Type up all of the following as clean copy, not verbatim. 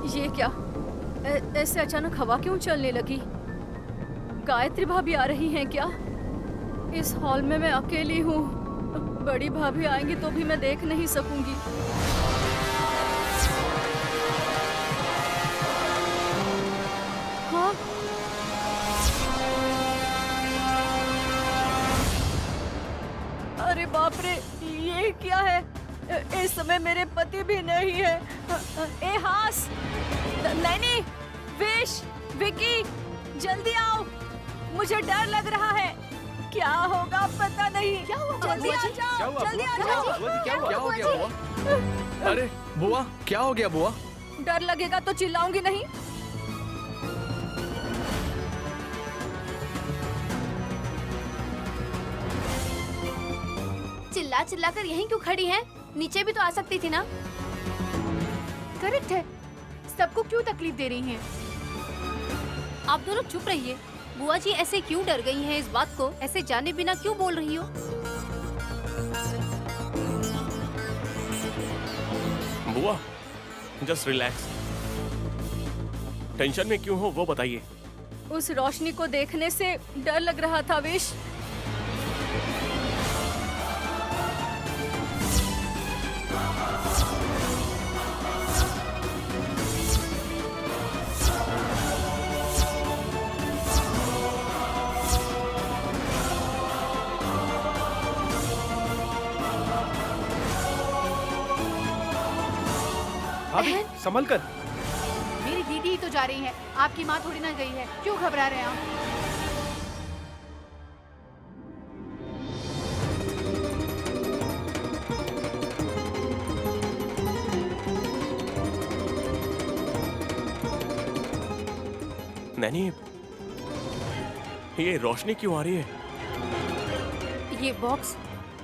ये क्या? ऐसे अचानक हवा क्यों चलने लगी? गायत्री भाभी आ रही हैं क्या? इस हॉल में मैं अकेली हूँ। बड़ी भाभी आएंगी तो भी मैं देख नहीं सकूंगी। हाँ? अरे बाप रे, ये क्या है? इस समय मेरे पति भी नहीं है। ए हास, नैनी, विश, विकी, जल्दी आओ, मुझे डर लग रहा है। क्या होगा पता नहीं। क्या हुआ? जल्दी आ जाओ, जल्दी आ जाओ। क्या हो गया बुआ? अरे बुआ, क्या हो गया बुआ? डर लगेगा तो चिल्लाऊंगी नहीं। चिल्ला चिल्ला कर यहीं क्यों खड़ी हैं? नीचे भी तो आ सकती थी ना। करेक्ट है, सबको क्यों तकलीफ दे रही हैं? आप दोनों चुप रहिए। बुआ जी ऐसे क्यों डर गई हैं? इस बात को ऐसे जाने बिना क्यों बोल रही हो? बुआ, जस्ट रिलैक्स। टेंशन में क्यों हो वो बताइए। उस रोशनी को देखने से डर लग रहा था विश। भाभी संभल कर। मेरी दीदी ही तो जा रही है, आपकी माँ थोड़ी ना गई है, क्यों घबरा रहे हैं आप? नैनी, ये रोशनी क्यों आ रही है? ये बॉक्स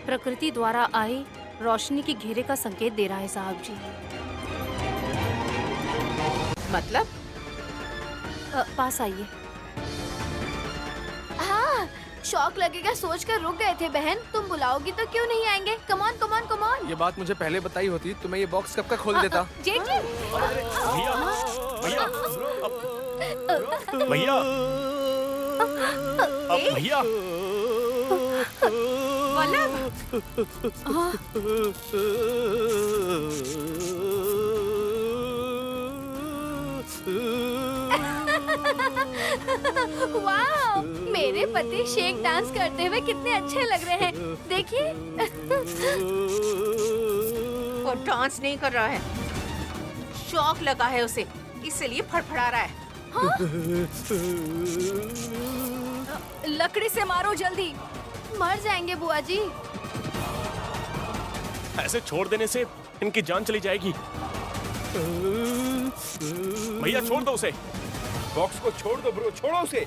प्रकृति द्वारा आए रोशनी के घेरे का संकेत दे रहा है साहब जी। मतलब? पास आइए। हाँ, शौक लगेगा सोच कर रुक गए थे बहन। तुम बुलाओगी तो क्यों नहीं आएंगे? Come on come on come on. ये बात मुझे पहले बताई होती तो मैं ये बॉक्स कब का खोल देता। जेठ जी। भैया, भैया, भैया, भैया, वाह, मेरे पति शेक डांस करते हुए कितने अच्छे लग रहे हैं। देखिए। वो डांस नहीं कर रहा है, शौक लगा है उसे, इसलिए फड़फड़ा रहा है। लकड़ी से मारो जल्दी। मर जाएंगे बुआ जी। ऐसे छोड़ देने से इनकी जान चली जाएगी। भैया छोड़ दो उसे। बॉक्स को छोड़ दो ब्रो, छोड़ो उसे।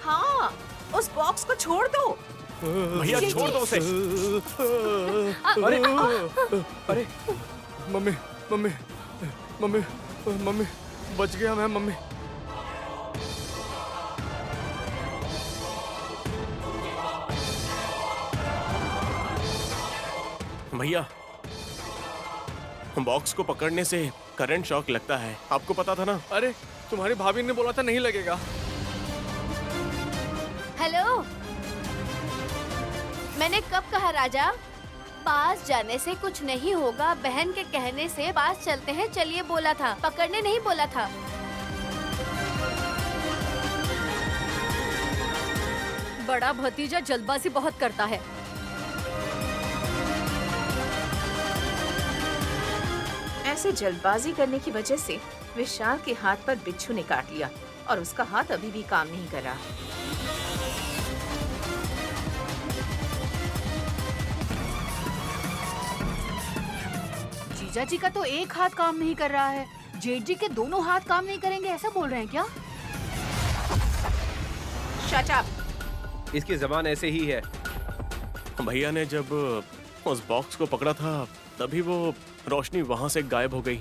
हाँ, उस बॉक्स को छोड़ दो। भैया छोड़ दो उसे। अरे अरे मम्मी मम्मी मम्मी मम्मी, बच गया मैं मम्मी। भैया, बॉक्स को पकड़ने से करंट शॉक लगता है, आपको पता था ना? अरे तुम्हारी भाभी ने बोला था नहीं लगेगा। हेलो, मैंने कब कहा राजा? पास जाने से कुछ नहीं होगा, बहन के कहने से पास चलते हैं चलिए बोला था, पकड़ने नहीं बोला था। बड़ा भतीजा जल्दबाजी बहुत करता है। ऐसे जल्दबाजी करने की वजह से विशाल के हाथ पर बिच्छू ने काट लिया और उसका हाथ अभी भी काम नहीं कर रहा। जीजा जी का तो एक हाथ काम नहीं कर रहा है, जेठ जी के दोनों हाथ काम नहीं करेंगे, ऐसा बोल रहे हैं क्या? Shut up. इसकी जबान ऐसे ही है। भैया ने जब उस बॉक्स को पकड़ा था तभी वो रोशनी वहां से गायब हो गई।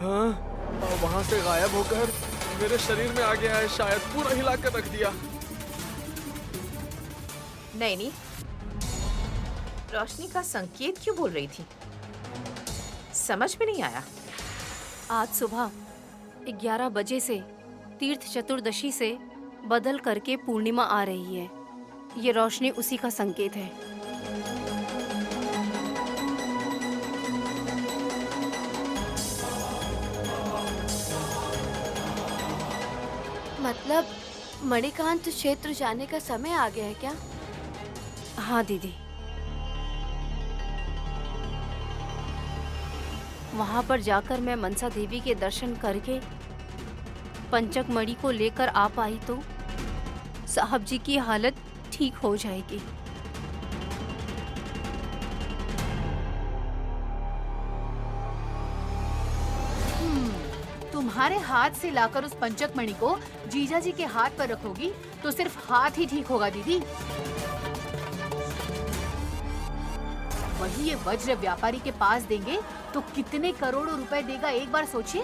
हाँ, और वहाँ से गायब होकर मेरे शरीर में आ गया है, शायद पूरा हिला कर रख दिया। नहीं, रोशनी का संकेत क्यों बोल रही थी? समझ में नहीं आया। आज सुबह 11 बजे से तीर्थ चतुर्दशी से बदल करके पूर्णिमा आ रही है। ये रोशनी उसी का संकेत है। मतलब मणिकांत क्षेत्र जाने का समय आ गया है क्या? हाँ दीदी, वहां पर जाकर मैं मनसा देवी के दर्शन करके पंचक मणि को लेकर आ पाई तो साहब जी की हालत ठीक हो जाएगी। तुम्हारे हाथ से लाकर उस पंचक मणि को जीजा जी के हाथ पर रखोगी तो सिर्फ हाथ ही ठीक होगा दीदी। वही ये वज्र व्यापारी के पास देंगे तो कितने करोड़ों रुपए देगा, एक बार सोचिए।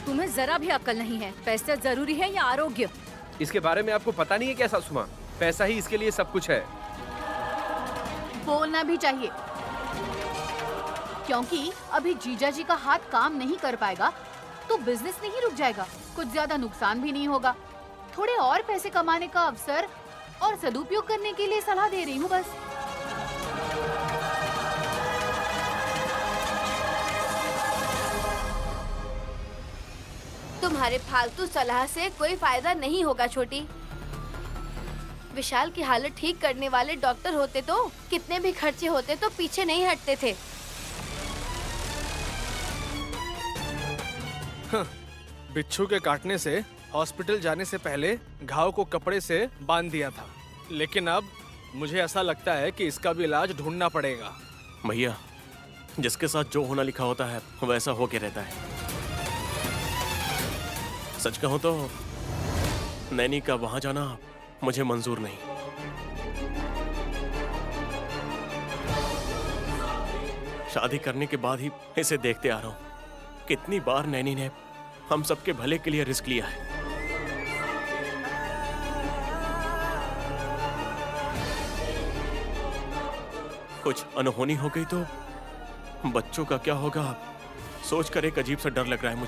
तुम्हें जरा भी अक्ल नहीं है। पैसा जरूरी है या आरोग्य? इसके बारे में आपको पता नहीं है क्या सासुमा? पैसा ही इसके लिए सब कुछ है। बोलना भी चाहिए, क्योंकि अभी जीजा जी का हाथ काम नहीं कर पाएगा तो बिजनेस नहीं रुक जाएगा, कुछ ज्यादा नुकसान भी नहीं होगा। थोड़े और पैसे कमाने का अवसर और सदुपयोग करने के लिए सलाह दे रही हूँ बस। तुम्हारे फालतू सलाह से कोई फायदा नहीं होगा छोटी। विशाल की हालत ठीक करने वाले डॉक्टर होते तो कितने भी खर्चे होते तो पीछे नहीं हटते थे। बिच्छू के काटने से हॉस्पिटल जाने से पहले घाव को कपड़े से बांध दिया था, लेकिन अब मुझे ऐसा लगता है कि इसका भी इलाज ढूंढना पड़ेगा। भैया, जिसके साथ जो होना लिखा होता है वैसा होके रहता है। सच कहूं तो नैनी का वहां जाना मुझे मंजूर नहीं। शादी करने के बाद ही इसे देखते आ रहा हूं। कितनी बार नैनी ने हम सबके भले के लिए रिस्क लिया है। कुछ अनहोनी हो गई तो बच्चों का क्या होगा, सोचकर एक अजीब सा डर लग रहा है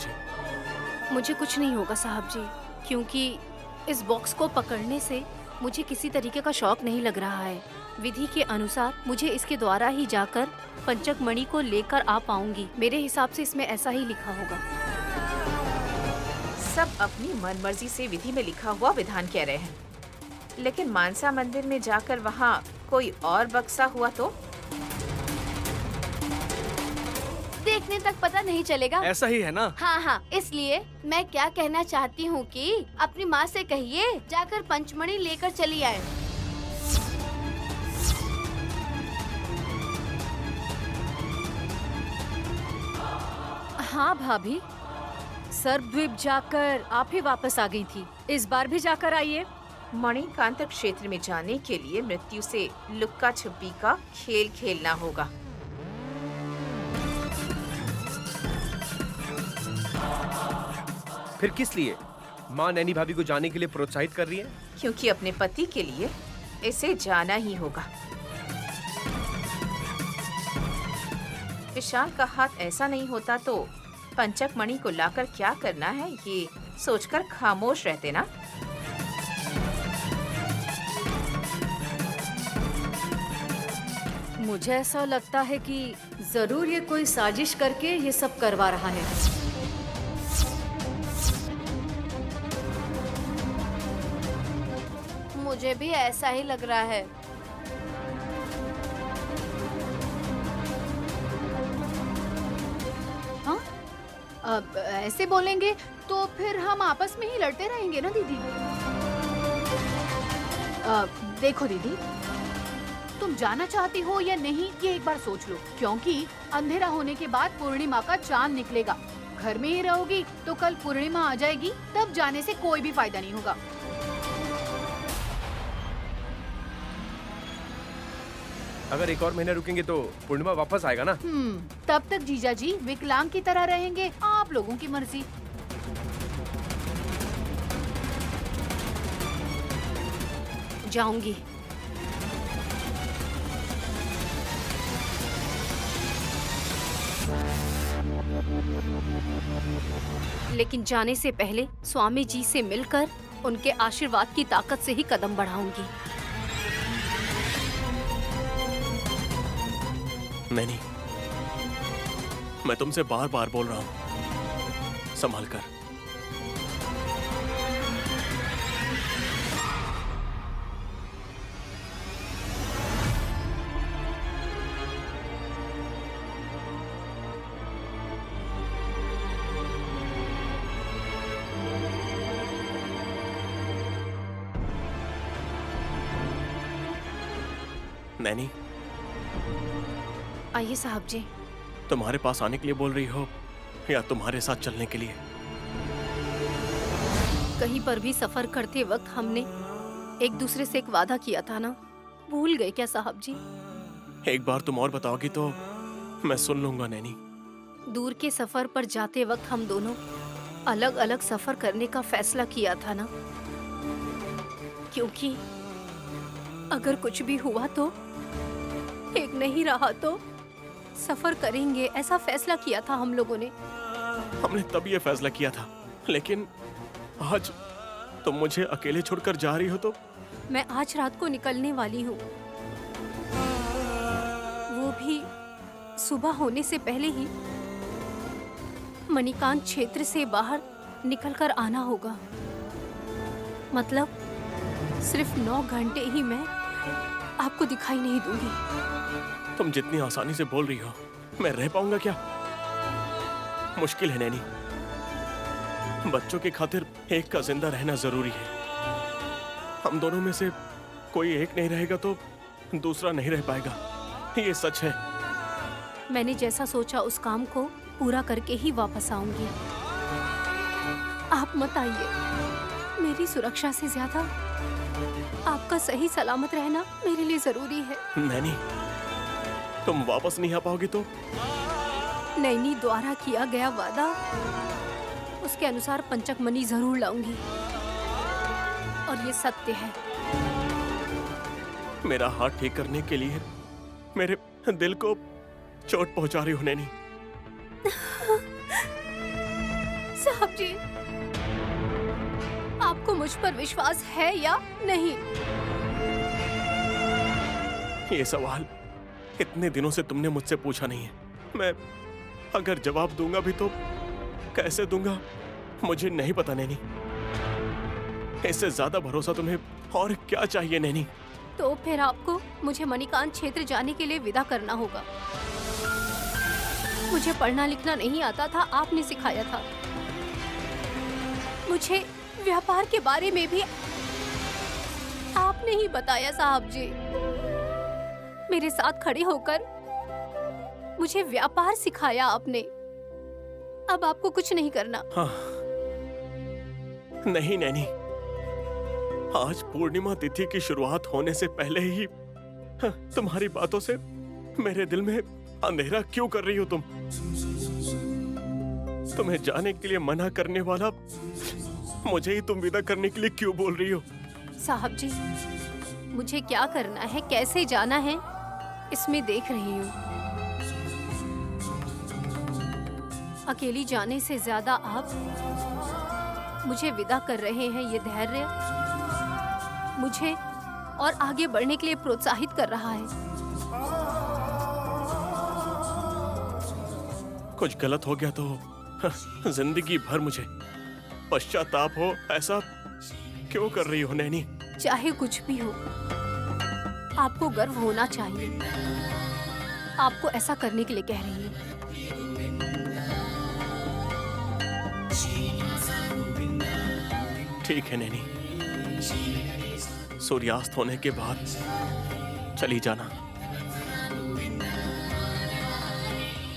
मुझे कुछ नहीं होगा साहब जी, क्योंकि इस बॉक्स को पकड़ने से मुझे किसी तरीके का शौक नहीं लग रहा है। विधि के अनुसार मुझे इसके द्वारा ही जाकर पंचक मणि को लेकर आ पाऊंगी। मेरे हिसाब से इसमें ऐसा ही लिखा होगा। सब अपनी मनमर्जी से विधि में लिखा हुआ विधान कह रहे हैं, लेकिन मानसा मंदिर में जाकर वहाँ कोई और बक्सा हुआ तो देखने तक पता नहीं चलेगा। ऐसा ही है ना? हाँ हाँ, इसलिए मैं क्या कहना चाहती हूँ कि अपनी माँ से कहिए जाकर पंचमणि लेकर चली आए। हाँ भाभी, सर्वद्वीप जाकर आप ही वापस आ गई थी, इस बार भी जाकर आइए। मणिकांत क्षेत्र में जाने के लिए मृत्यु से लुक्का छुपी का खेल खेलना होगा। फिर किस लिए माँ नैनी भाभी को जाने के लिए प्रोत्साहित कर रही है? क्योंकि अपने पति के लिए इसे जाना ही होगा। विशाल का हाथ ऐसा नहीं होता तो पंचक मणि को लाकर क्या करना है, ये सोचकर खामोश रहते ना। मुझे ऐसा लगता है कि जरूर ये कोई साजिश करके ये सब करवा रहा है। मुझे भी ऐसा ही लग रहा है। हाँ, अब ऐसे बोलेंगे तो फिर हम आपस में ही लड़ते रहेंगे ना दीदी। देखो दीदी, तुम जाना चाहती हो या नहीं ये एक बार सोच लो, क्योंकि अंधेरा होने के बाद पूर्णिमा का चांद निकलेगा। घर में ही रहोगी तो कल पूर्णिमा आ जाएगी, तब जाने से कोई भी फायदा नहीं होगा। अगर एक और महीना रुकेंगे तो पूर्णिमा वापस आएगा ना। तब तक जीजा जी विकलांग की तरह रहेंगे, आप लोगों की मर्जी। जाऊंगी। लेकिन जाने से पहले स्वामी जी से मिलकर उनके आशीर्वाद की ताकत से ही कदम बढ़ाऊंगी। नहीं, मैं तुमसे बार बार बोल रहा हूं, संभाल कर। नैनी, आइए साहब जी। तुम्हारे पास आने के लिए बोल रही हो या तुम्हारे साथ चलने के लिए? कहीं पर भी सफर करते वक्त हमने एक दूसरे से एक वादा किया था ना, भूल गए क्या साहब जी? एक बार तुम और बताओगी तो मैं सुन लूंगा नैनी। दूर के सफर पर जाते वक्त हम दोनों अलग अलग सफर करने का फैसला किया था ना, क्योंकि अगर कुछ भी हुआ तो, एक नहीं रहा तो सफर करेंगे, ऐसा फैसला किया था हम लोगों ने। हमने तब ये फैसला किया था, लेकिन आज तुम मुझे अकेले छोड़कर जा रही हो तो? मैं आज रात को निकलने वाली हूँ, वो भी सुबह होने से पहले ही। मणिकांत क्षेत्र से बाहर निकलकर आना होगा, मतलब सिर्फ 9 घंटे ही मैं आपको दिखाई नहीं दूंगी। तुम जितनी आसानी से बोल रही हो, मैं रह पाऊंगा क्या? मुश्किल है नैनी। बच्चों की खातिर एक का जिंदा रहना जरूरी है। हम दोनों में से कोई एक नहीं रहेगा तो दूसरा नहीं रह पाएगा, ये सच है। मैंने जैसा सोचा उस काम को पूरा करके ही वापस आऊंगी। आप मत आइए, मेरी सुरक्षा से ज्यादा आपका सही सलामत रहना मेरे लिए जरूरी है। नैनी, तुम वापस नहीं आ पाओगी तो? नैनी द्वारा किया गया वादा, उसके अनुसार पंचक मणि जरूर लाऊंगी, और ये सत्य है। मेरा हाथ ठीक करने के लिए मेरे दिल को चोट पहुंचा रही हो नैनी। साहब जी, आपको मुझ पर विश्वास है या नहीं? ये सवाल इतने दिनों से तुमने मुझसे पूछा नहीं है। मैं अगर जवाब दूंगा भी तो कैसे दूंगा मुझे नहीं पता नैनी। इससे ज्यादा भरोसा तुम्हें और क्या चाहिए नैनी? तो फिर आपको मुझे मणिकांत क्षेत्र जाने के लिए विदा करना होगा। मुझे पढ़ना लिखना नहीं आता था, आपने सिखाया था। मुझे व्यापार के बारे में भी आपने ही बताया साहब जी। मेरे साथ खड़े होकर मुझे व्यापार सिखाया आपने। अब आपको कुछ नहीं करना। हाँ। नहीं नैनी, आज पूर्णिमा तिथि की शुरुआत होने से पहले ही तुम्हारी बातों से मेरे दिल में अंधेरा क्यों कर रही हो तुम? तुम्हें जाने के लिए मना करने वाला मुझे ही तुम विदा करने के लिए क्यों बोल रही हो? साहब जी, मुझे क्या करना है, कैसे जाना है, इसमें देख रही हूँ। अकेली जाने से ज्यादा आप मुझे विदा कर रहे हैं। ये धैर्य मुझे और आगे बढ़ने के लिए प्रोत्साहित कर रहा है। कुछ गलत हो गया तो जिंदगी भर मुझे पश्चाताप हो, ऐसा क्यों कर रही हो नैनी? चाहे कुछ भी हो, आपको गर्व होना चाहिए। आपको ऐसा करने के लिए कह रही हूँ। ठीक है नैनी, सूर्यास्त होने के बाद चली जाना।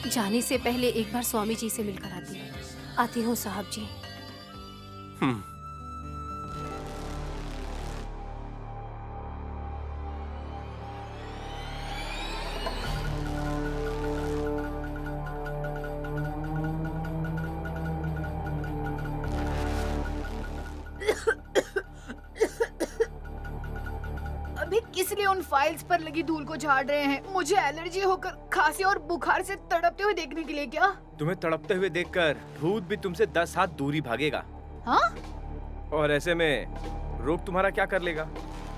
जाने से पहले एक बार स्वामी जी से मिलकर आती हूँ साहब जी। इसलिए उन फाइल्स पर लगी धूल को झाड़ रहे हैं। मुझे एलर्जी होकर खांसी और बुखार से तड़पते हुए देखने के लिए क्या? तुम्हें तड़पते हुए देखकर भूत भी तुमसे 10 हाथ दूरी भागेगा। हाँ? और ऐसे में रोग तुम्हारा क्या कर लेगा?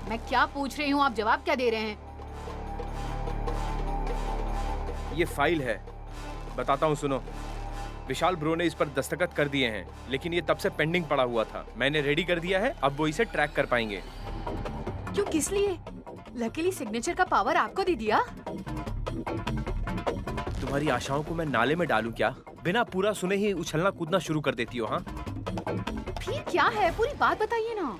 मैं क्या पूछ रही हूँ, आप जवाब क्या दे रहे हैं? ये फाइल है, बताता हूँ सुनो। विशाल ब्रो ने इस पर दस्तखत कर दिए हैं, लेकिन ये तब से पेंडिंग पड़ा हुआ था। मैंने रेडी कर दिया है, अब वो इसे ट्रैक कर पाएंगे। क्यों, किस लिए? लकीली सिग्नेचर का पावर आपको दे दिया? तुम्हारी आशाओं को मैं नाले में डालूं क्या? बिना पूरा सुने ही उछलना कूदना शुरू कर देती हो। हाँ, फिर क्या है, पूरी बात बताइए ना।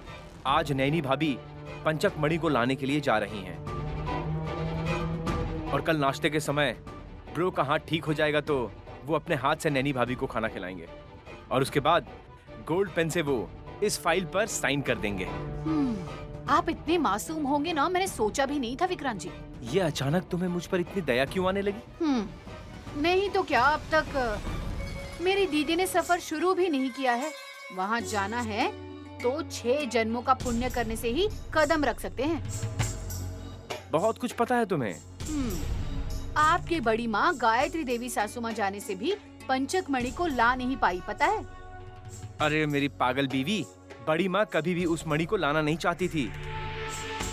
आज नैनी भाभी पंचक मणि को लाने के लिए जा रही हैं। और कल नाश्ते के समय ब्रो का हाथ ठीक हो जाएगा तो वो अपने हाथ से नैनी भाभी को खाना खिलाएंगे। और उसके बाद गोल्ड पेन से वो इस फाइल पर साइन कर देंगे। आप इतने मासूम होंगे ना, मैंने सोचा भी नहीं था विक्रांत जी। ये अचानक तुम्हें मुझ पर इतनी दया क्यों आने लगी? नहीं तो क्या, अब तक मेरी दीदी ने सफर शुरू भी नहीं किया है। वहाँ जाना है तो 6 जन्मों का पुण्य करने से ही कदम रख सकते हैं। बहुत कुछ पता है तुम्हें। आपकी बड़ी माँ गायत्री देवी सासू माँ जाने से भी पंचक मणि को ला नहीं पाई, पता है? अरे मेरी पागल बीवी, बड़ी माँ कभी भी उस मणि को लाना नहीं चाहती थी।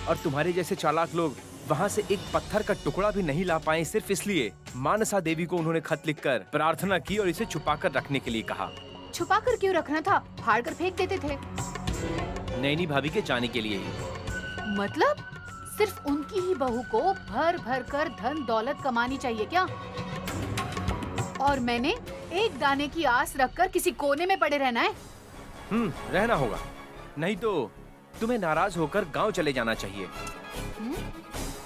और तुम्हारे जैसे चालाक लोग वहाँ से एक पत्थर का टुकड़ा भी नहीं ला पाए, सिर्फ इसलिए मानसा देवी को उन्होंने खत लिखकर प्रार्थना की और इसे छुपाकर रखने के लिए कहा। छुपा कर क्यों रखना था? फाड़ कर फेंक देते थे। नैनी भाभी के जाने के लिए ही। मतलब सिर्फ उनकी ही बहू को भर भर कर धन दौलत कमानी चाहिए क्या? और मैंने एक दाने की आस रखकर किसी कोने में पड़े रहना है? रहना होगा, नहीं तो तुम्हें नाराज होकर गांव चले जाना चाहिए।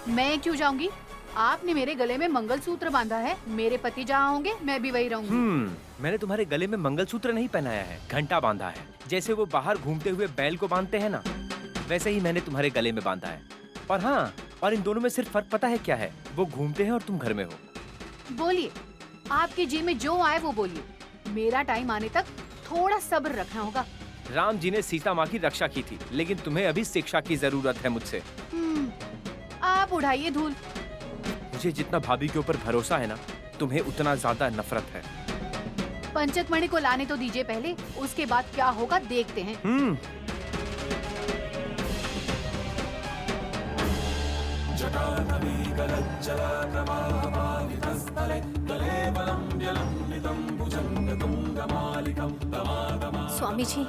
मैं क्यों जाऊंगी? आपने मेरे गले में मंगलसूत्र बांधा है, मेरे पति जहाँ होंगे मैं भी वही रहूंगी। मैंने तुम्हारे गले में मंगलसूत्र नहीं पहनाया है, घंटा बांधा है। जैसे वो बाहर घूमते हुए बैल को बांधते हैं ना, वैसे ही मैंने तुम्हारे गले में बांधा है। और हाँ, और इन दोनों में सिर्फ फर्क पता है क्या है? वो घूमते हैं और तुम घर में हो। बोलिए, आपके जी में जो आए वो बोलिए। मेरा टाइम आने तक थोड़ा सब्र रखना होगा। राम जी ने सीता माँ की रक्षा की थी, लेकिन तुम्हें अभी शिक्षा की जरूरत है मुझसे। आप उड़ाइए धूल। मुझे जितना भाभी के ऊपर भरोसा है ना, तुम्हें उतना ज्यादा नफरत है। पंचक मणि को लाने तो दीजिए पहले, उसके बाद क्या होगा देखते हैं। स्वामी जी,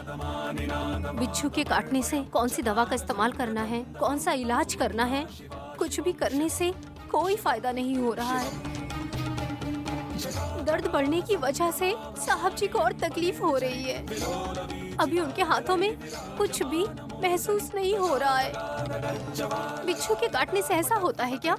बिच्छू के काटने से कौन सी दवा का इस्तेमाल करना है, कौन सा इलाज करना है, कुछ भी करने से कोई फायदा नहीं हो रहा है। दर्द बढ़ने की वजह से साहब जी को और तकलीफ हो रही है। अभी उनके हाथों में कुछ भी महसूस नहीं हो रहा है। बिच्छू के काटने से ऐसा होता है क्या?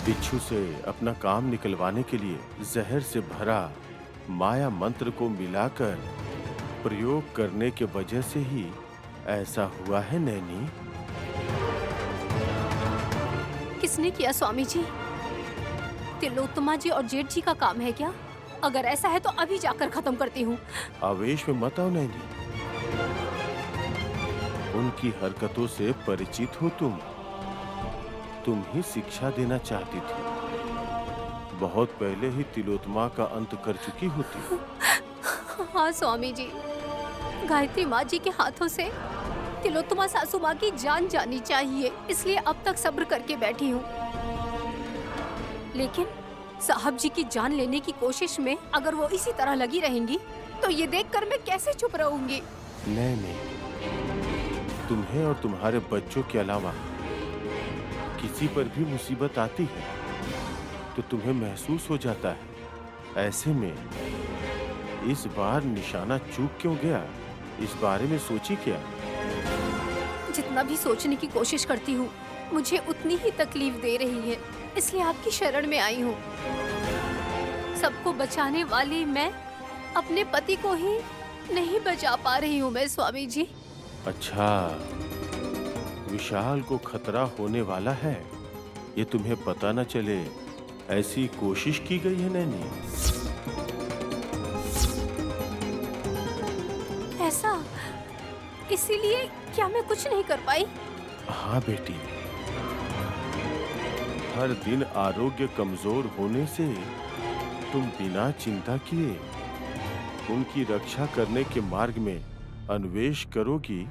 बिच्छू से अपना काम निकलवाने के लिए जहर से भरा माया मंत्र को मिलाकर प्रयोग करने के वजह से ही ऐसा हुआ है नैनी। किसने किया स्वामी जी? तिलोत्तमा जी और जेठ जी का काम है क्या? अगर ऐसा है तो अभी जाकर खत्म करती हूँ। आवेश में मत आओ नैनी, उनकी हरकतों से परिचित हो तुम ही शिक्षा देना चाहती थी। बहुत पहले ही तिलोत्तमा का अंत कर चुकी होती। हाँ स्वामी जी, गायत्री माँ जी के हाथों से तिलोत्तमा सासू माँ की जान जानी चाहिए, इसलिए अब तक सब्र करके बैठी हूँ। लेकिन साहब जी की जान लेने की कोशिश में अगर वो इसी तरह लगी रहेंगी तो ये देखकर मैं कैसे चुप रहूंगी? नहीं, तुम्हें और तुम्हारे बच्चों के अलावा किसी पर भी मुसीबत आती है तो तुम्हें महसूस हो जाता है। ऐसे में इस बार निशाना चूक क्यों गया, इस बारे में सोची क्या? जितना भी सोचने की कोशिश करती हूँ मुझे उतनी ही तकलीफ दे रही है, इसलिए आपकी शरण में आई हूँ। सबको बचाने वाली मैं अपने पति को ही नहीं बचा पा रही हूँ मैं स्वामी जी। अच्छा, विशाल को खतरा होने वाला है, ये तुम्हें पता न चले ऐसी कोशिश की गई है नैनी? ऐसा, इसीलिए क्या मैं कुछ नहीं कर पाई? हाँ बेटी, हर दिन आरोग्य कमजोर होने से तुम बिना चिंता किए उनकी रक्षा करने के मार्ग में अन्वेष करोगी,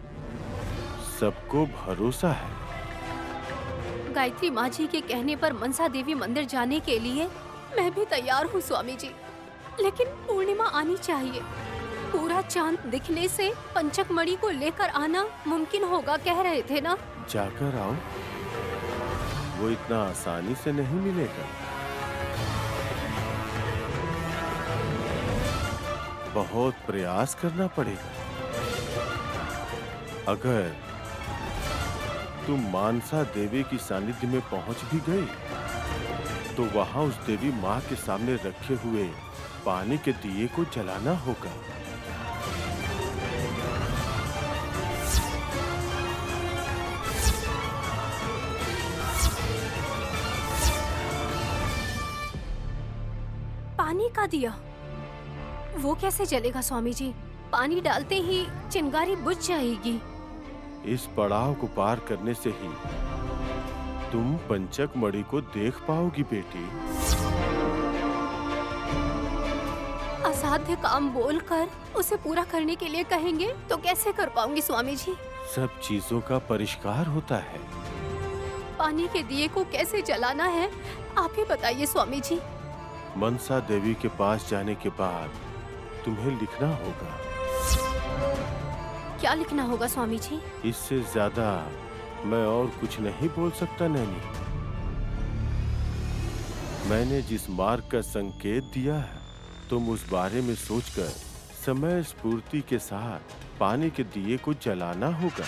सबको भरोसा है। गायत्री माँ जी के कहने पर मनसा देवी मंदिर जाने के लिए मैं भी तैयार हूँ स्वामी जी, लेकिन पूर्णिमा आनी चाहिए। पूरा चांद दिखने से पंचक मणि को लेकर आना मुमकिन होगा कह रहे थे ना? जाकर आओ, वो इतना आसानी से नहीं मिलेगा। बहुत प्रयास करना पड़ेगा। अगर तुम मानसा देवी की सानिध्य में पहुंच भी गए तो वहां उस देवी माँ के सामने रखे हुए पानी के दिए को जलाना होगा। पानी का दिया वो कैसे जलेगा स्वामी जी? पानी डालते ही चिंगारी बुझ जाएगी। इस पड़ाव को पार करने से ही तुम पंचक मणि को देख पाओगी बेटी। असाध्य काम बोलकर उसे पूरा करने के लिए कहेंगे तो कैसे कर पाऊंगी स्वामी जी? सब चीजों का परिष्कार होता है। पानी के दिए को कैसे जलाना है आप ही बताइए स्वामी जी। मनसा देवी के पास जाने के बाद तुम्हें लिखना होगा। क्या लिखना होगा स्वामी जी? इससे ज्यादा मैं और कुछ नहीं बोल सकता नैनी। मैंने जिस मार्ग का संकेत दिया है, तुम उस बारे में सोचकर समय स्फूर्ति के साथ पानी के दिए को जलाना होगा।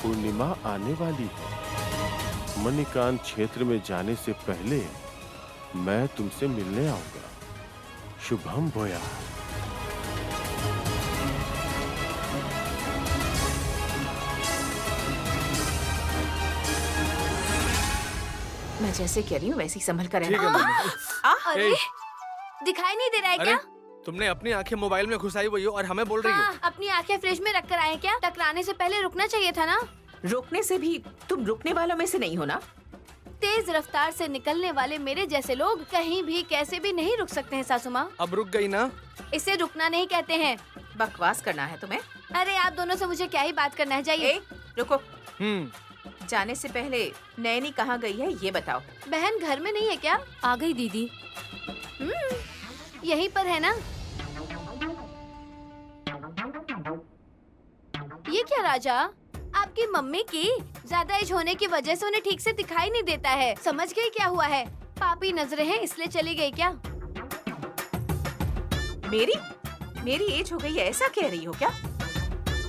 पूर्णिमा आने वाली है। मणिकांत क्षेत्र में जाने से पहले मैं तुमसे मिलने आऊंगा। शुभम भोया। मैं जैसे कह रही हूँ वैसे ही संभल कर ठीक है रहना। मम्मी। अरे दिखाई नहीं दे रहा है अरे क्या? तुमने अपनी आंखें मोबाइल में घुसाई हुई हो और हमें बोल रही हो? हाँ, अपनी आंखें फ्रिज में रख कर आए क्या? टकराने से पहले रुकना चाहिए था ना? रुकने से भी तुम रुकने वालों में से नहीं हो ना। तेज रफ्तार से निकलने वाले मेरे जैसे लोग कहीं भी कैसे भी नहीं रुक सकते हैं सासू माँ। अब रुक गई ना? इसे रुकना नहीं कहते हैं। बकवास करना है तुम्हें? अरे आप दोनों से मुझे क्या ही बात करना है, जाइए। ए, रुको। जाने से पहले नैनी कहाँ गई है ये बताओ। बहन घर में नहीं है क्या? आ गई दीदी। यहीं पर है ना? ये क्या राजा, आपकी मम्मी की ज्यादा एज होने की वजह से उन्हें ठीक से दिखाई नहीं देता है। समझ गई क्या हुआ है? पापी नजरें हैं इसलिए चली गई क्या? मेरी एज हो गई है ऐसा कह रही हो क्या?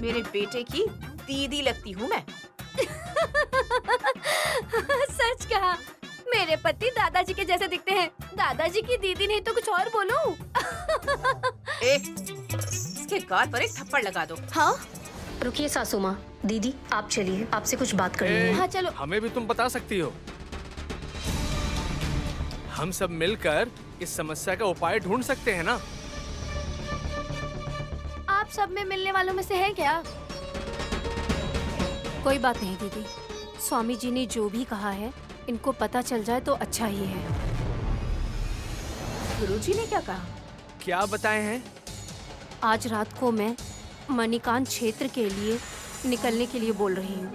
मेरे बेटे की दीदी लगती हूँ मैं। सच कहा, मेरे पति दादाजी के जैसे दिखते हैं। दादाजी की दीदी नहीं तो कुछ और बोलूं? इसके गाल पर एक थप्पड़ लगा दो। हाँ रुकिए सासू माँ, दीदी आप चलिए, आपसे कुछ बात करनी है। हाँ चलो। हमें भी तुम बता सकती हो। हम सब मिलकर इस समस्या का उपाय ढूंढ सकते हैं ना? आप सब में मिलने वालों में से है क्या? कोई बात नहीं दीदी, स्वामी जी ने जो भी कहा है इनको पता चल जाए तो अच्छा ही है। गुरुजी ने क्या कहा? क्या बताए हैं? आज रात को मैं मणिकांत क्षेत्र के लिए निकलने के लिए बोल रही हूँ।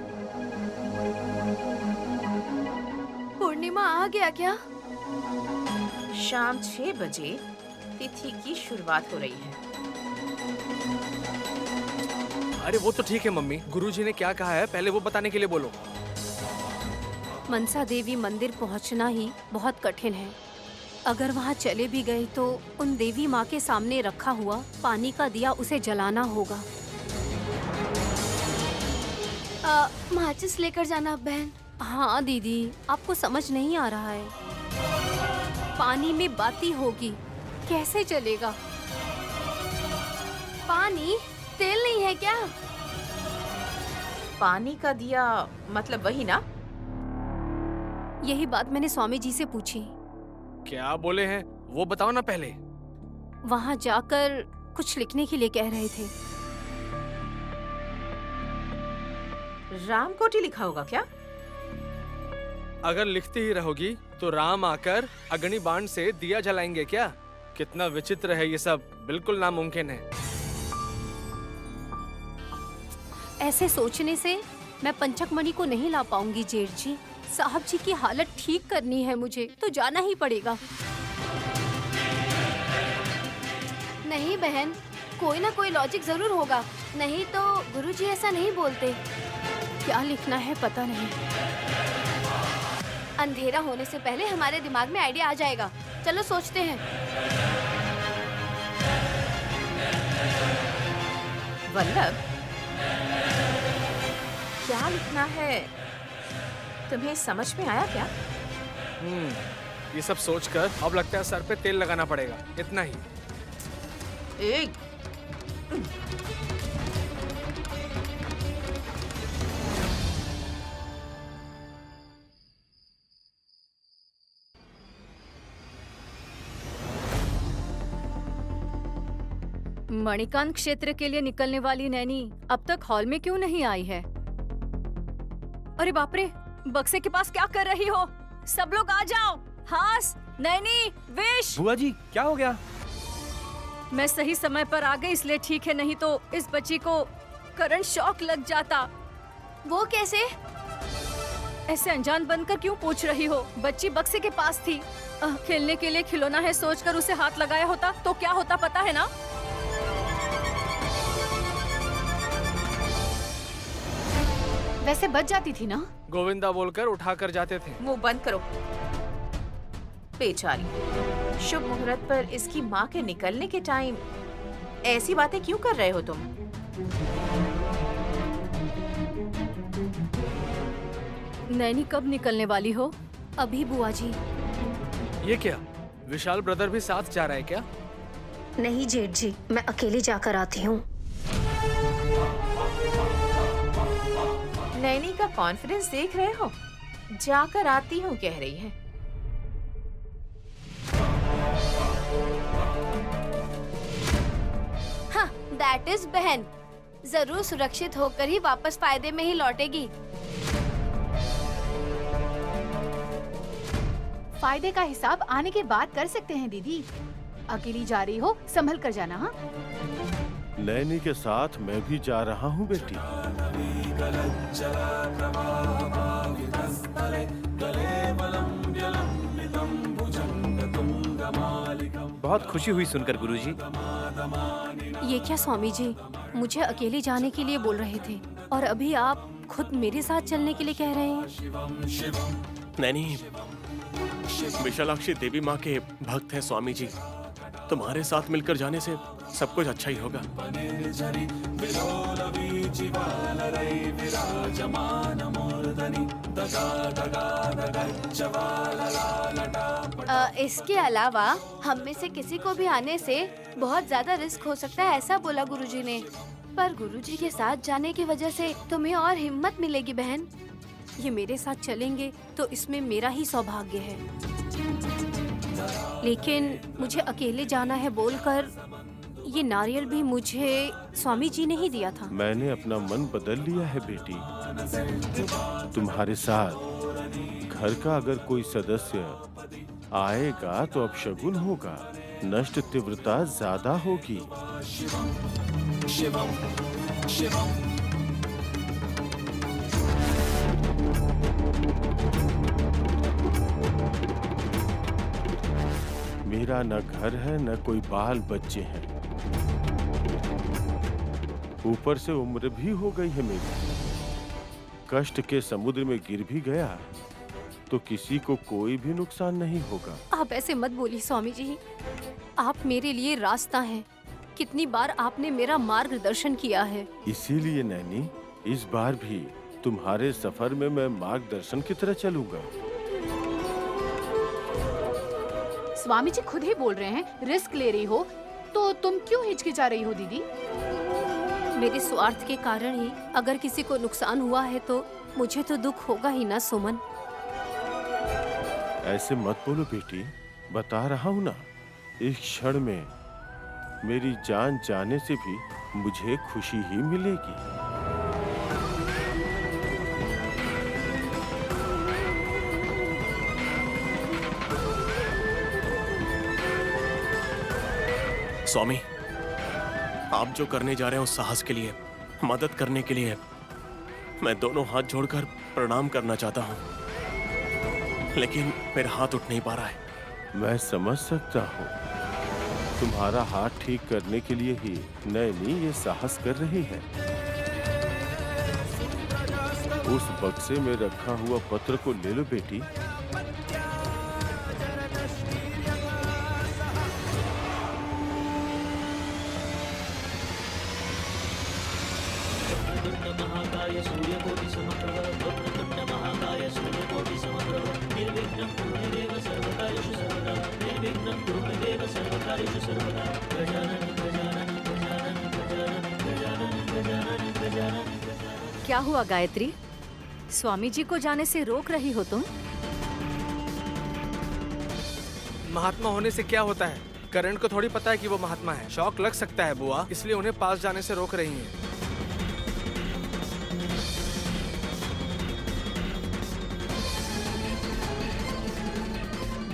पूर्णिमा आ गया क्या? शाम 6 बजे तिथि की शुरुआत हो रही है। अरे वो तो ठीक है मम्मी, गुरुजी ने क्या कहा है पहले वो बताने के लिए बोलो। मनसा देवी मंदिर पहुंचना ही बहुत कठिन है। अगर वहां चले भी गए तो उन देवी माँ के सामने रखा हुआ पानी का दिया उसे जलाना होगा। माचिस लेकर जाना बहन। हाँ दीदी, आपको समझ नहीं आ रहा है। पानी में बाती होगी, कैसे चलेगा? पानी तेल नहीं है क्या? पानी का दिया मतलब वही ना? यही बात मैंने स्वामी जी से पूछी। क्या बोले हैं वो बताओ ना पहले। वहाँ जाकर कुछ लिखने के लिए कह रहे थे। रामकोटी लिखा होगा क्या? अगर लिखती ही रहोगी तो राम आकर अग्नि बाण से दिया जलाएंगे क्या? कितना विचित्र है ये सब, बिल्कुल नामुमकिन है। ऐसे सोचने से मैं पंचक मणि को नहीं ला पाऊंगी जेठ जी। साहब जी की हालत ठीक करनी है मुझे, तो जाना ही पड़ेगा। नहीं बहन, कोई ना कोई लॉजिक जरूर होगा, नहीं तो गुरुजी ऐसा नहीं बोलते। क्या लिखना है पता नहीं। अंधेरा होने से पहले हमारे दिमाग में आइडिया आ जाएगा। चलो सोचते हैं। वल्लभ, क्या लिखना है तुम्हें समझ में आया क्या? ये सब सोचकर अब लगता है सर पे तेल लगाना पड़ेगा, इतना ही। एक मणिकांत क्षेत्र के लिए निकलने वाली नैनी अब तक हॉल में क्यों नहीं आई है? अरे बाप रे, बक्से के पास क्या कर रही हो? सब लोग आ जाओ। हास, नैनी, विश। बुआ जी क्या हो गया? मैं सही समय पर आ गई इसलिए ठीक है, नहीं तो इस बच्ची को करंट शॉक लग जाता। वो कैसे? ऐसे अनजान बनकर क्यों पूछ रही हो? बच्ची बक्से के पास थी। खेलने के लिए खिलौना है सोचकर उसे हाथ लगाया होता तो क्या होता पता है ना? वैसे बच जाती थी ना? गोविंदा बोलकर उठा कर जाते थे। मुंह बंद करो। बेचारी, शुभ मुहूर्त पर इसकी माँ के निकलने के टाइम ऐसी बातें क्यों कर रहे हो तुम? नैनी कब निकलने वाली हो? अभी बुआ जी। ये क्या, विशाल ब्रदर भी साथ जा रहा है क्या? नहीं जेठ जी, मैं अकेली जाकर आती हूँ। नैनी का कॉन्फिडेंस देख रहे हो? जाकर आती हूँ कह रही है। हाँ, दैट इज बहन। जरूर सुरक्षित होकर ही वापस फायदे में ही लौटेगी। फायदे का हिसाब आने के बाद कर सकते हैं दीदी। अकेली जा रही हो, संभल कर जाना। हाँ, नैनी के साथ मैं भी जा रहा हूँ बेटी। बहुत खुशी हुई सुनकर गुरुजी। ये क्या स्वामी जी, मुझे अकेले जाने के लिए बोल रहे थे और अभी आप खुद मेरे साथ चलने के लिए कह रहे हैं। नैनी, विशालाक्षी देवी माँ के भक्त हैं स्वामी जी। तुम्हारे साथ मिलकर जाने से सब कुछ अच्छा ही होगा। इसके अलावा हम में से किसी को भी आने से बहुत ज्यादा रिस्क हो सकता है, ऐसा बोला गुरुजी ने। पर गुरुजी के साथ जाने की वजह से तुम्हें और हिम्मत मिलेगी बहन। ये मेरे साथ चलेंगे तो इसमें मेरा ही सौभाग्य है। लेकिन मुझे अकेले जाना है बोलकर ये नारियल भी मुझे स्वामी जी ने ही दिया था। मैंने अपना मन बदल लिया है बेटी। तुम्हारे साथ घर का अगर कोई सदस्य आएगा तो अपशगुन होगा, नष्ट तीव्रता ज्यादा होगी। मेरा न घर है न कोई बाल बच्चे हैं, ऊपर से उम्र भी हो गई है मेरी। कष्ट के समुद्र में गिर भी गया तो किसी को कोई भी नुकसान नहीं होगा। आप ऐसे मत बोलिए स्वामी जी, आप मेरे लिए रास्ता हैं। कितनी बार आपने मेरा मार्गदर्शन किया है। इसीलिए नैनी, इस बार भी तुम्हारे सफर में मैं मार्गदर्शन की तरह चलूंगा। स्वामी जी खुद ही बोल रहे हैं रिस्क ले रही हो, तो तुम क्यों हिचकिचा रही हो दीदी? मेरे स्वार्थ के कारण ही अगर किसी को नुकसान हुआ है तो मुझे तो दुख होगा ही ना सुमन। ऐसे मत बोलो बेटी, बता रहा हूँ ना, इस क्षण में मेरी जान जाने से भी मुझे खुशी ही मिलेगी। स्वामी, आप जो करने जा रहे हैं उस साहस के लिए, मदद करने के लिए मैं दोनों हाथ जोड़कर प्रणाम करना चाहता हूँ, लेकिन मेरा हाथ उठ नहीं पा रहा है। मैं समझ सकता हूँ, तुम्हारा हाथ ठीक करने के लिए ही नैनी ये साहस कर रही है। उस बक्से में रखा हुआ पत्र को ले लो बेटी। क्या हुआ गायत्री? स्वामी जी को जाने से रोक रही हो तुम? महात्मा होने से क्या होता है? करण को थोड़ी पता है कि वो महात्मा है। शौक लग सकता है बुआ, इसलिए उन्हें पास जाने से रोक रही हैं।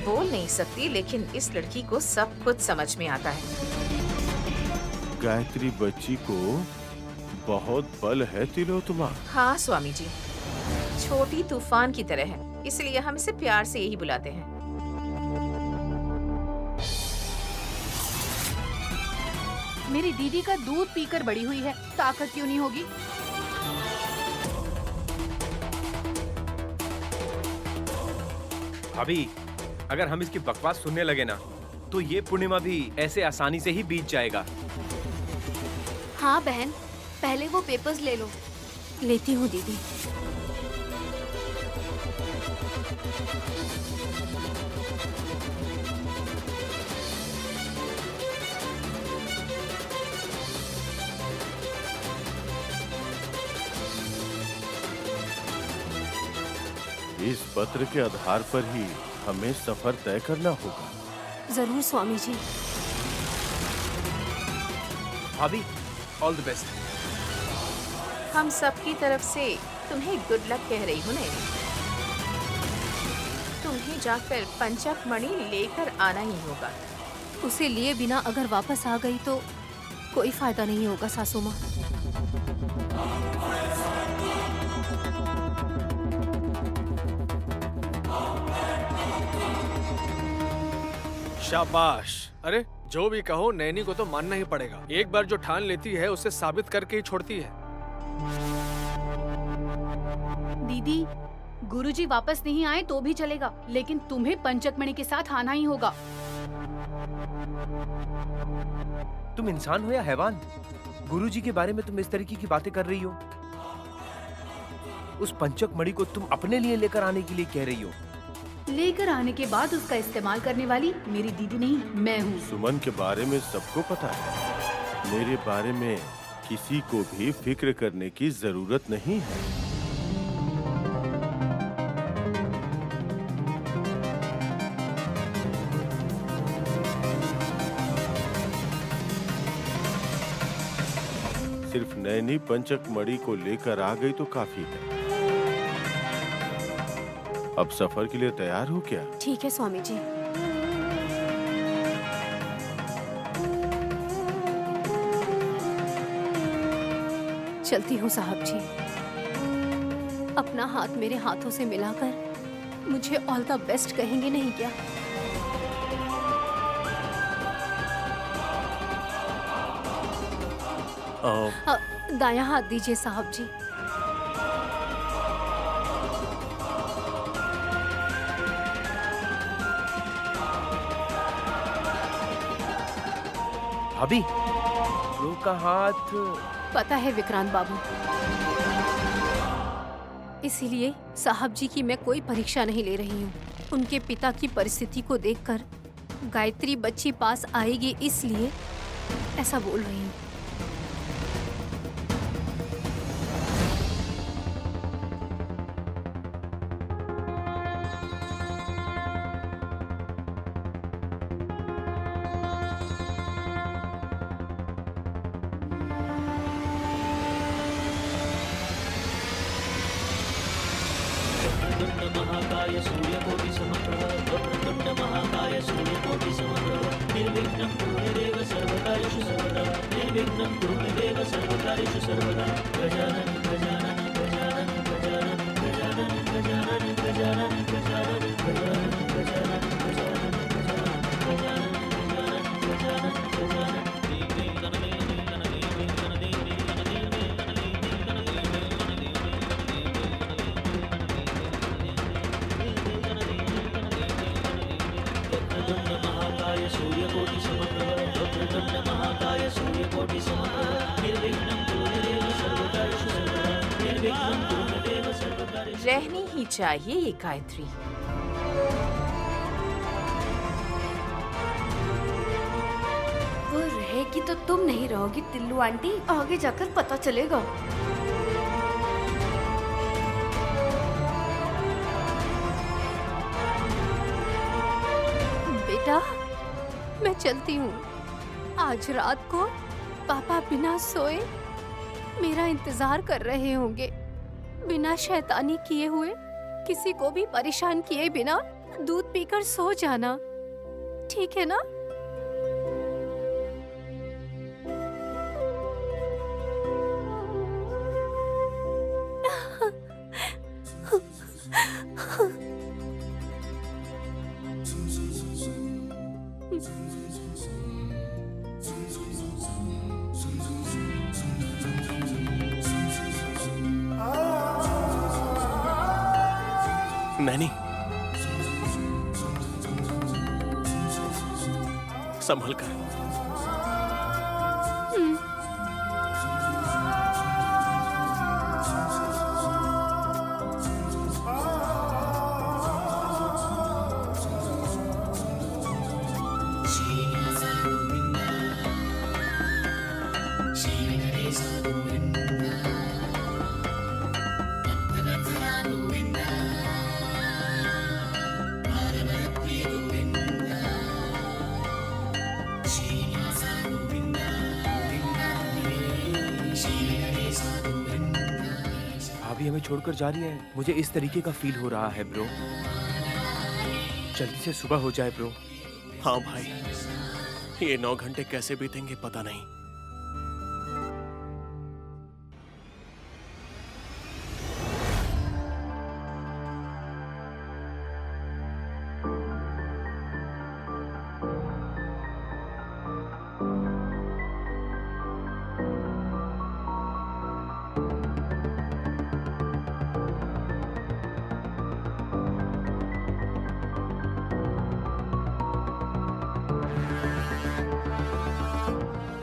बोल नहीं सकती, लेकिन इस लड़की को सब कुछ समझ में आता है। गायत्री बच्ची को बहुत बल है तिलोत्तमा। हाँ स्वामी जी, छोटी तूफान की तरह है, इसलिए हम इसे प्यार से यही बुलाते हैं। मेरी दीदी का दूध पीकर बड़ी हुई है, ताकत क्यों नहीं होगी? भाभी, अगर हम इसकी बकवास सुनने लगे ना, तो ये पूर्णिमा भी ऐसे आसानी से ही बीत जाएगा। हाँ बहन, पहले वो पेपर्स ले लो। लेती हूँ दीदी। इस पत्र के आधार पर ही हमें सफर तय करना होगा। जरूर स्वामी जी। भाभी, ऑल द बेस्ट। हम सबकी तरफ से तुम्हें गुड लक कह रही हूँ नैनी। तुम्हें जाकर पंचक मणि लेकर आना ही होगा। उसे लिए बिना अगर वापस आ गई तो कोई फायदा नहीं होगा सासू माँ। शाबाश। अरे जो भी कहो, नैनी को तो मानना ही पड़ेगा। एक बार जो ठान लेती है उसे साबित करके ही छोड़ती है। दीदी, गुरुजी वापस नहीं आए तो भी चलेगा, लेकिन तुम्हें पंचकमणि के साथ आना ही होगा। तुम इंसान हो या हैवान? गुरुजी के बारे में तुम इस तरीके की बातें कर रही हो? उस पंचक मणि को तुम अपने लिए लेकर आने के लिए कह रही हो? लेकर आने के बाद उसका इस्तेमाल करने वाली मेरी दीदी नहीं, मैं हूँ। सुमन के बारे में सबको पता है। मेरे बारे में किसी को भी फिक्र करने की जरूरत नहीं है। सिर्फ नैनी पंचक मणि को लेकर आ गई तो काफी है। अब सफर के लिए तैयार हो क्या? ठीक है स्वामी जी। चलती हूँ साहब जी। अपना हाथ मेरे हाथों से मिलाकर मुझे ऑल द बेस्ट कहेंगे नहीं क्या? दायां हाथ दीजिए साहब जी। भाभी, रो का हाथ। पता है विक्रांत बाबू, इसीलिए साहब जी की मैं कोई परीक्षा नहीं ले रही हूँ। उनके पिता की परिस्थिति को देखकर गायत्री बच्ची पास आएगी, इसलिए ऐसा बोल रही हूँ। रहनी ही चाहिए ये गायत्री। वो रहेगी तो तुम नहीं रहोगी टिल्लू आंटी, आगे जाकर पता चलेगा। बेटा, मैं चलती हूँ। आज रात को पापा बिना सोए मेरा इंतजार कर रहे होंगे। बिना शैतानी किए हुए, किसी को भी परेशान किए बिना दूध पीकर सो जाना, ठीक है ना? नैनी, संभल कर। भाभी हमें छोड़कर जा रही है। मुझे इस तरीके का फील हो रहा है ब्रो। जल्दी से सुबह हो जाए ब्रो। हाँ भाई, ये 9 घंटे कैसे बीतेंगे पता नहीं।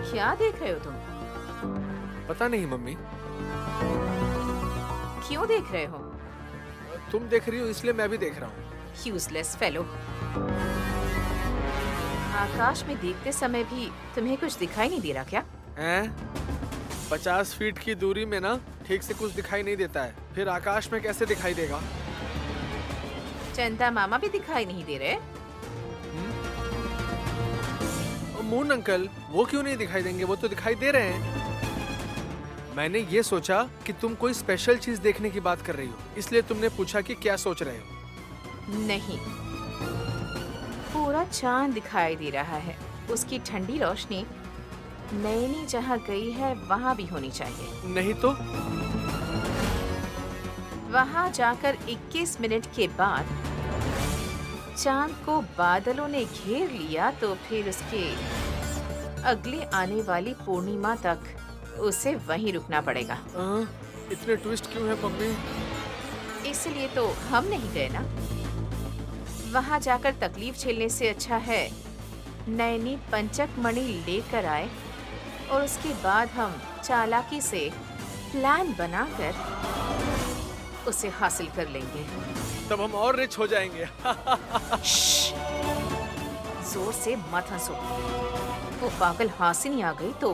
क्या देख रहे हो तुम? पता नहीं मम्मी, क्यों देख रहे हो? तुम देख रही हो इसलिए मैं भी देख रहा हूँ। Useless fellow. आकाश में देखते समय भी तुम्हें कुछ दिखाई नहीं दे रहा क्या? 50 फीट की दूरी में ना ठीक से कुछ दिखाई नहीं देता है, फिर आकाश में कैसे दिखाई देगा? चंदा मामा भी दिखाई नहीं दे रहे? मून अंकल, वो क्यों नहीं दिखाई देंगे? वो तो दिखाई दे रहे हैं। मैंने ये सोचा कि तुम कोई स्पेशल चीज देखने की बात कर रही हो, इसलिए तुमने पूछा कि क्या सोच रहे हो। नहीं, पूरा चांद दिखाई दे रहा है। उसकी ठंडी रोशनी नैनी जहाँ गई है वहाँ भी होनी चाहिए। नहीं तो? वहाँ जाकर 21 मिनट के बाद चांद को बादलों ने घेर लिया तो फिर उसके अगले आने वाली पूर्णिमा तक उसे वहीं रुकना पड़ेगा। इतने ट्विस्ट क्यों है मम्मी? इसलिए तो हम नहीं गए ना। वहाँ जाकर तकलीफ झेलने से अच्छा है नैनी पंचक मणि लेकर आए और उसके बाद हम चालाकी से प्लान बनाकर उसे हासिल कर लेंगे। तब हम और रिच हो जाएंगे। जोर से मत हंसो। वो पागल हासिनी आ गई तो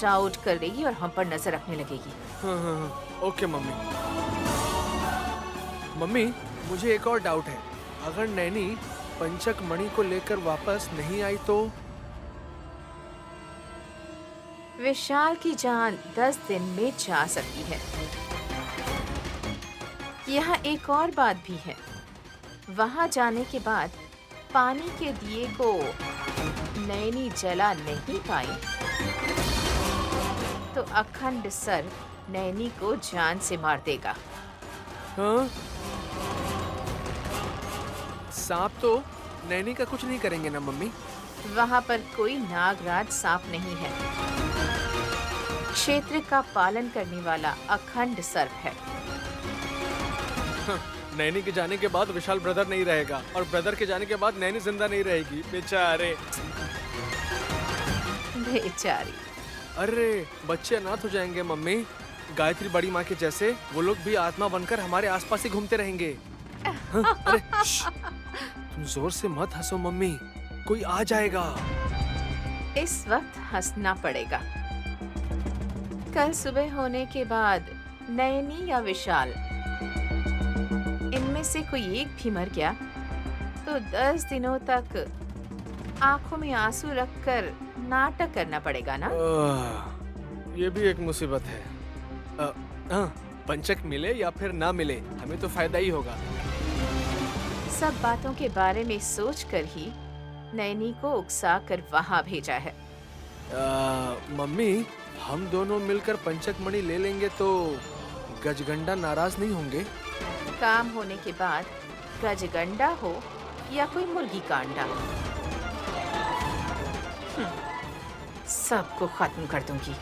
डाउट कर देगी और हम पर नजर रखने लगेगी। हाँ, ओके मम्मी। मम्मी, मुझे एक और डाउट है। अगर नैनी पंचक मणि को लेकर वापस नहीं आई तो? विशाल की जान 10 दिन में जा सकती है। यहाँ एक और बात भी है। वहाँ जाने के बाद पानी के दिए को नैनी जला नहीं पाई तो अखंड सर्प नैनी को जान से मार देगा। हाँ? सांप तो नैनी का कुछ नहीं करेंगे ना मम्मी? वहाँ पर कोई नागराज सांप नहीं है। क्षेत्र का पालन करने वाला अखंड सर्प है। नैनी के जाने के बाद विशाल ब्रदर नहीं रहेगा और ब्रदर के जाने के बाद नैनी जिंदा नहीं रहेगी। बेचारे। बेचारी। अरे बच्चे अनाथ हो जाएंगे मम्मी। गायत्री बड़ी माँ के जैसे वो लोग भी आत्मा बनकर हमारे आसपास ही घूमते रहेंगे। हाँ, अरे तुम जोर से मत हंसो मम्मी, कोई आ जाएगा। इस वक्त हंसना पड़ेगा। कल सुबह होने के बाद नैनी या विशाल इनमें से कोई एक भी मर गया तो 10 दिनों तक आंखों में आंसू रखकर नाटक करना पड़ेगा ना। ये भी एक मुसीबत है। हाँ, पंचक मिले या फिर ना मिले, हमें तो फायदा ही होगा। सब बातों के बारे में सोचकर ही नैनी को उकसा कर वहाँ भेजा है। मम्मी, हम दोनों मिलकर पंचक मणि ले लेंगे तो गजगंडा नाराज नहीं होंगे? काम होने के बाद गजगंडा हो या कोई मुर्गी का अंडा, सबको खत्म कर दूंगी।